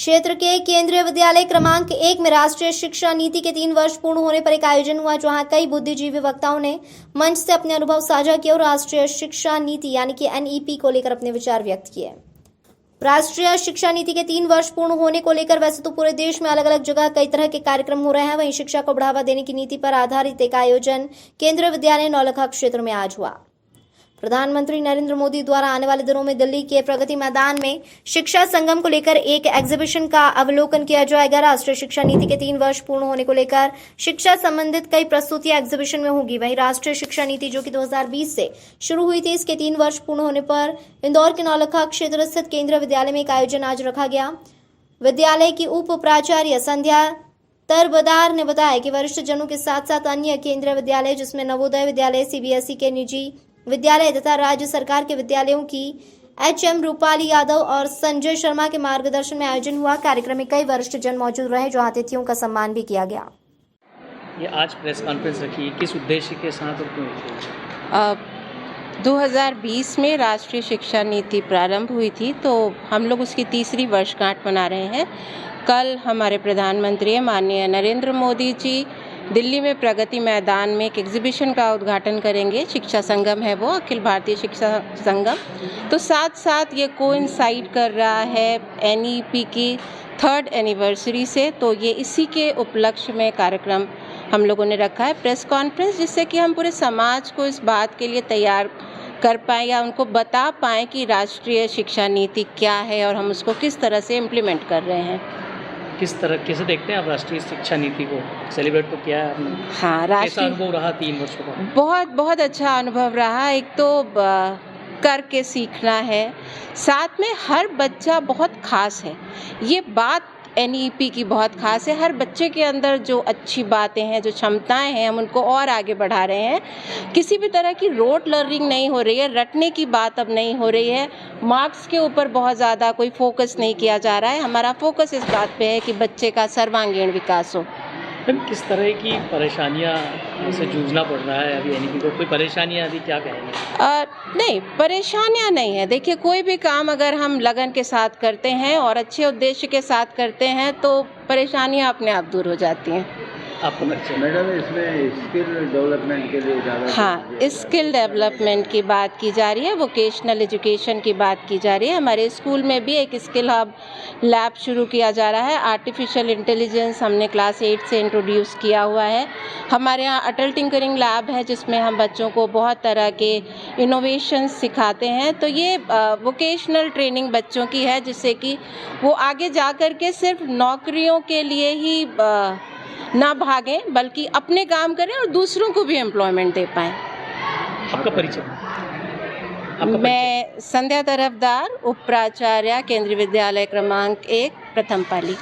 क्षेत्र के केंद्रीय विद्यालय क्रमांक 1 में राष्ट्रीय शिक्षा नीति के 3 वर्ष पूर्ण होने पर एक आयोजन हुआ, जहां कई बुद्धिजीवी वक्ताओं ने मंच से अपने अनुभव साझा किए और राष्ट्रीय शिक्षा नीति यानी कि एनईपी को लेकर अपने विचार व्यक्त किए। राष्ट्रीय शिक्षा नीति के 3 वर्ष पूर्ण होने को लेकर वैसे तो पूरे देश में अलग अलग जगह कई तरह के कार्यक्रम हो रहे हैं, वहीं शिक्षा को बढ़ावा देने की नीति पर आधारित एक आयोजन केंद्रीय विद्यालय नौलखा क्षेत्र में आज हुआ। प्रधानमंत्री नरेंद्र मोदी द्वारा आने वाले दिनों में दिल्ली के प्रगति मैदान में शिक्षा संगम को लेकर एक एग्जीबिशन का अवलोकन किया जाएगा। राष्ट्रीय शिक्षा नीति के 3 वर्ष पूर्ण होने को लेकर शिक्षा संबंधित कई प्रस्तुतियां एग्जीबिशन में होंगी। वहीं राष्ट्रीय शिक्षा नीति जो कि 2020 से शुरू हुई थी, इसके 3 वर्ष पूर्ण होने पर इंदौर के नौलखा क्षेत्र स्थित केंद्रीय विद्यालय में एक आयोजन आज रखा गया। विद्यालय की उप प्राचार्य संध्या तरबदार ने बताया कि वरिष्ठ जनों के साथ साथ अन्य केंद्रीय विद्यालय जिसमें नवोदय विद्यालय, सीबीएसई के निजी विद्यालय तथा राज्य सरकार के विद्यालयों की एचएम रूपाली यादव और संजय शर्मा के मार्गदर्शन में आयोजन हुआ। कार्यक्रम में कई वरिष्ठ जन मौजूद रहे, जो अतिथियों का सम्मान भी किया गया। ये आज प्रेस कॉन्फ्रेंस रखी, किस उद्देश्य के साथ और क्यों? 2020 में राष्ट्रीय शिक्षा नीति प्रारंभ हुई थी, तो हम लोग उसकी तीसरी वर्षगांठ मना रहे हैं। कल हमारे प्रधानमंत्री माननीय नरेंद्र मोदी जी दिल्ली में प्रगति मैदान में एक एग्जीबिशन का उद्घाटन करेंगे। शिक्षा संगम है वो, अखिल भारतीय शिक्षा संगम। तो साथ साथ ये कोइंसाइड कर रहा है एनईपी की 3rd एनिवर्सरी से, तो ये इसी के उपलक्ष्य में कार्यक्रम हम लोगों ने रखा है प्रेस कॉन्फ्रेंस, जिससे कि हम पूरे समाज को इस बात के लिए तैयार कर पाएँ या उनको बता पाएँ कि राष्ट्रीय शिक्षा नीति क्या है और हम उसको किस तरह से इम्प्लीमेंट कर रहे हैं। किस तरह कैसे देखते हैं आप राष्ट्रीय शिक्षा नीति को? सेलिब्रेट तो किया है आपने? हाँ, कैसा अनुभव रहा 3 वर्षों का? बहुत अच्छा अनुभव रहा। एक तो करके सीखना है, साथ में हर बच्चा बहुत खास है। ये बात एनईपी की बहुत खास है। हर बच्चे के अंदर जो अच्छी बातें हैं, जो क्षमताएं हैं, हम उनको और आगे बढ़ा रहे हैं। किसी भी तरह की रोट लर्निंग नहीं हो रही है, रटने की बात अब नहीं हो रही है। मार्क्स के ऊपर बहुत ज़्यादा कोई फोकस नहीं किया जा रहा है। हमारा फोकस इस बात पे है कि बच्चे का सर्वांगीण विकास हो। किस तरह की परेशानियां से जूझना पड़ रहा है अभी एनईपी को? कोई परेशानियां अभी क्या कहेंगे? नहीं, परेशानियां नहीं है। देखिए, कोई भी काम अगर हम लगन के साथ करते हैं और अच्छे उद्देश्य के साथ करते हैं तो परेशानियां अपने आप दूर हो जाती हैं। आपको मैडम, इसमें स्किल डेवलपमेंट के लिए ज़्यादा स्किल डेवलपमेंट की बात की जा रही है, वोकेशनल एजुकेशन की बात की जा रही है। हमारे स्कूल में भी एक स्किल हब लैब शुरू किया जा रहा है। आर्टिफिशियल इंटेलिजेंस हमने क्लास 8 से इंट्रोड्यूस किया हुआ है। हमारे यहाँ अटल टिंकरिंग लैब है, जिसमें हम बच्चों को बहुत तरह के इनोवेशन सिखाते हैं। तो ये वोकेशनल ट्रेनिंग बच्चों की है, जिससे कि वो आगे जा कर के सिर्फ नौकरियों के लिए ही ना भागें, बल्कि अपने काम करें और दूसरों को भी एम्प्लॉयमेंट दे पाएं। आपका परिचय? मैं संध्या तरफदार, उप प्राचार्य, केंद्रीय विद्यालय क्रमांक 1, प्रथम पाली।